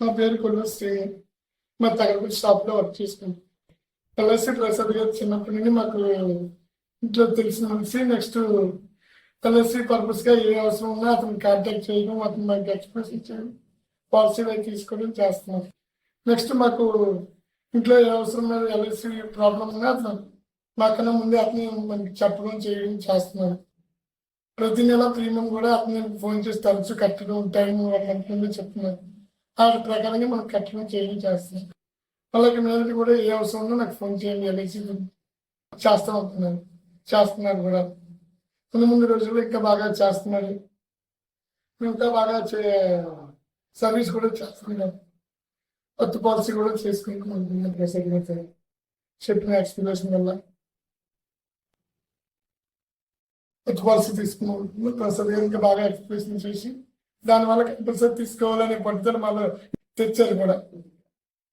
నా పేరు కొలువ శ్రీని. మా తగలపూడి షాప్లో వర్క్ చేసుకుంటాం. ఎల్ఐసి ప్రసాద్ గారు చిన్నప్పటి నుండి మాకు ఇంట్లో తెలిసిన మనిషి. నెక్స్ట్ ఎల్ఐసి పర్పస్గా ఏ అవసరం ఉన్నా అతను కాంటాక్ట్ చేయడం, అతను మాకు ఎక్స్ప్రెస్ ఇచ్చేయడం, పాలసీలు అవి తీసుకోవడం చేస్తున్నాం. నెక్స్ట్ మాకు ఇంట్లో ఏ అవసరం మీద ఎల్ఐసి ప్రాబ్లం ఉన్నా అతను మాకన్నా ముందే అతను మనకి చెప్పడం చేయడం చేస్తున్నాడు. ప్రతి నెల ప్రీమియం కూడా అతను ఫోన్ చేసి తరచు కట్టడం టైం ముందే చెప్తున్నాడు. వాటి ప్రకారంగా మనం కట్టడం చేయడం చేస్తున్నాం. అలాగే మీద కూడా ఏ అవసరం ఉందో నాకు ఫోన్ చేయండి, ఎల్ఐసి చేస్తున్నారు కూడా. ముందు రోజుల్లో ఇంకా బాగా చేస్తున్నారు. ఇంకా బాగా సర్వీస్ కూడా చేస్తున్నారు. కొత్త పాలసీ కూడా చేసుకుంటున్నాం. చెప్పిన ఎక్స్ప్లెనేషన్ వల్ల కొత్త పాలసీ తీసుకున్నాం. ప్రసాద్ గారు ఇంకా బాగా ఎక్స్ప్లెనేషన్ చేసి దానివల్ల కంపల్సరీ తీసుకోవాలనే పట్టుదల మళ్ళీ తెచ్చారు కూడా.